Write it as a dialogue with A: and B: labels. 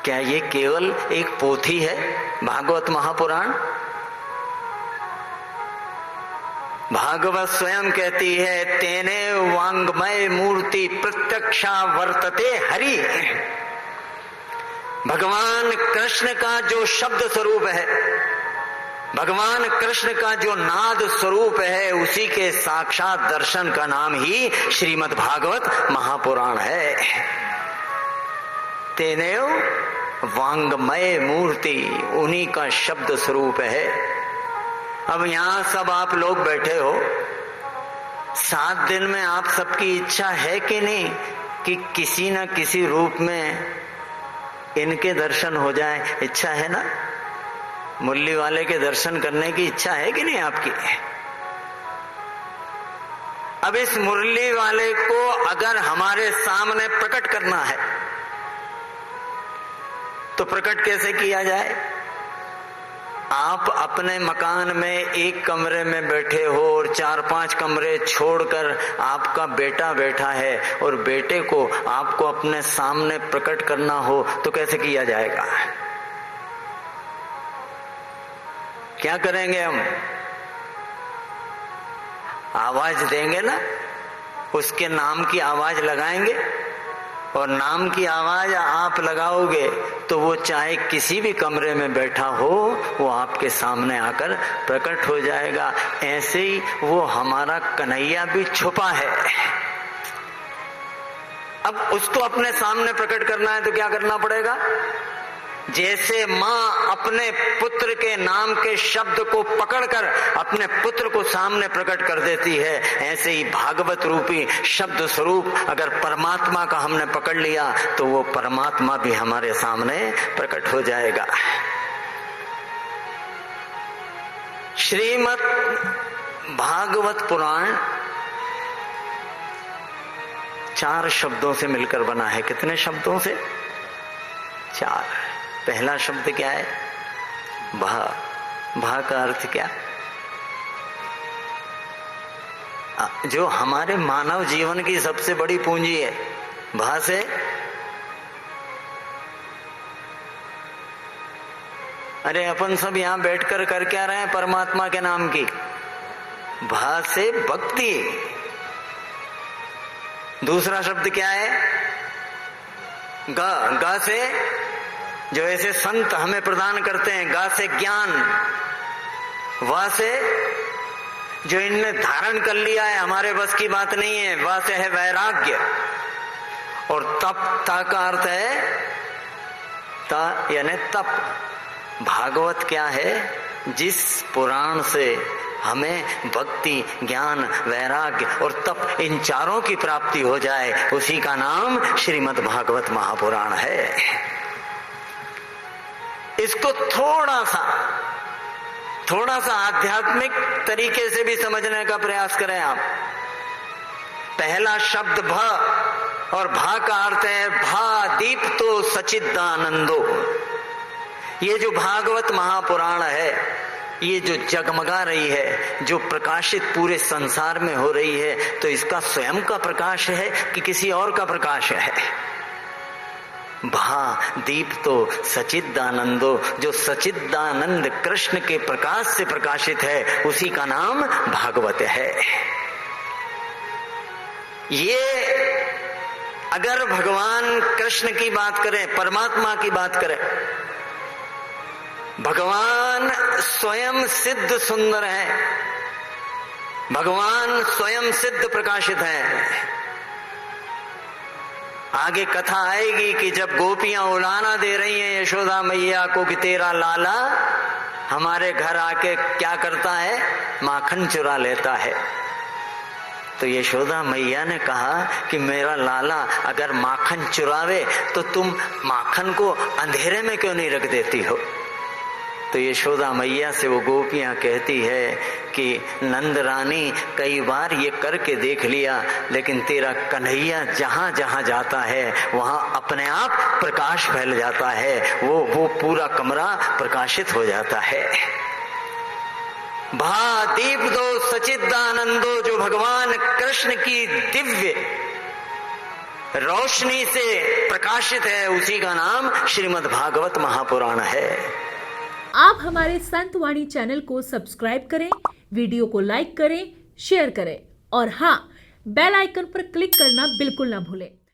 A: क्या ये केवल एक पोथी है भागवत महापुराण? भागवत स्वयं कहती है, तेने वांग्मय मूर्ति प्रत्यक्षा वर्तते हरि। भगवान कृष्ण का जो शब्द स्वरूप है, भगवान कृष्ण का जो नाद स्वरूप है, उसी के साक्षात दर्शन का नाम ही श्रीमद् भागवत महापुराण है। तेनेव वांग्मय मूर्ति, उन्हीं का शब्द स्वरूप है। अब यहां सब आप लोग बैठे हो, 7 दिन में आप सबकी इच्छा है कि नहीं कि किसी न किसी रूप में इनके दर्शन हो जाए? इच्छा है ना? मुरली वाले के दर्शन करने की इच्छा है कि नहीं आपकी? अब इस मुरली वाले को अगर हमारे सामने प्रकट करना है तो प्रकट कैसे किया जाए? आप अपने मकान में एक कमरे में बैठे हो और 4-5 कमरे छोड़कर आपका बेटा बैठा है और बेटे को आपको अपने सामने प्रकट करना हो तो कैसे किया जाएगा? क्या करेंगे हम? आवाज देंगे ना, उसके नाम की आवाज लगाएंगे, और नाम की आवाज आप लगाओगे तो वो चाहे किसी भी कमरे में बैठा हो, वो आपके सामने आकर प्रकट हो जाएगा। ऐसे ही वो हमारा कन्हैया भी छुपा है। अब उसको अपने सामने प्रकट करना है तो क्या करना पड़ेगा? जैसे माँ अपने पुत्र के नाम के शब्द को पकड़कर अपने पुत्र को सामने प्रकट कर देती है, ऐसे ही भागवत रूपी शब्द स्वरूप अगर परमात्मा का हमने पकड़ लिया तो वो परमात्मा भी हमारे सामने प्रकट हो जाएगा। श्रीमद् भागवत पुराण 4 शब्दों से मिलकर बना है। कितने शब्दों से? 4। पहला शब्द क्या है? भा। भा का अर्थ क्या? जो हमारे मानव जीवन की सबसे बड़ी पूंजी है। भा से अरे अपन सब यहां बैठकर कर क्या रहे हैं परमात्मा के नाम की? भा से भक्ति। दूसरा शब्द क्या है? गा। गा से जो ऐसे संत हमें प्रदान करते हैं। गा से ज्ञान। वा से जो इनने धारण कर लिया है, हमारे बस की बात नहीं है। वा से है वैराग्य। और तप। ता का अर्थ है ता यानी तप। भागवत क्या है? जिस पुराण से हमें भक्ति, ज्ञान, वैराग्य और तप, इन चारों की प्राप्ति हो जाए, उसी का नाम श्रीमद् भागवत महापुराण है। इसको थोड़ा सा आध्यात्मिक तरीके से भी समझने का प्रयास करें आप। पहला शब्द भ, और भा का अर्थ है भा दीप्तो सच्चिदानंदो। ये जो भागवत महापुराण है, ये जो जगमगा रही है, जो प्रकाशित पूरे संसार में हो रही है, तो इसका स्वयं का प्रकाश है कि किसी और का प्रकाश है? भा दीप्तो सच्चिदानंदो, जो सच्चिदानंद कृष्ण के प्रकाश से प्रकाशित है, उसी का नाम भागवत है। ये अगर भगवान कृष्ण की बात करें, परमात्मा की बात करें, भगवान स्वयं सिद्ध सुंदर है, भगवान स्वयं सिद्ध प्रकाशित है। आगे कथा आएगी कि जब गोपियां उलाना दे रही हैं यशोदा मैया को कि तेरा लाला हमारे घर आके क्या करता है? माखन चुरा लेता है। तो यशोदा मैया ने कहा कि मेरा लाला अगर माखन चुरावे तो तुम माखन को अंधेरे में क्यों नहीं रख देती हो? तो यशोदा मैया से वो गोपियां कहती है कि नंद रानी, कई बार ये करके देख लिया, लेकिन तेरा कन्हैया जहां जहां जाता है वहां अपने आप प्रकाश फैल जाता है, वो पूरा कमरा प्रकाशित हो जाता है। भा दीप दो सच्चिदानंदो, जो भगवान कृष्ण की दिव्य रोशनी से प्रकाशित है, उसी का नाम श्रीमद् भागवत महापुराण है।
B: आप हमारे संतवाणी चैनल को सब्सक्राइब करें, वीडियो को लाइक करें, शेयर करें और हाँ, बेल आइकन पर क्लिक करना बिल्कुल ना भूलें।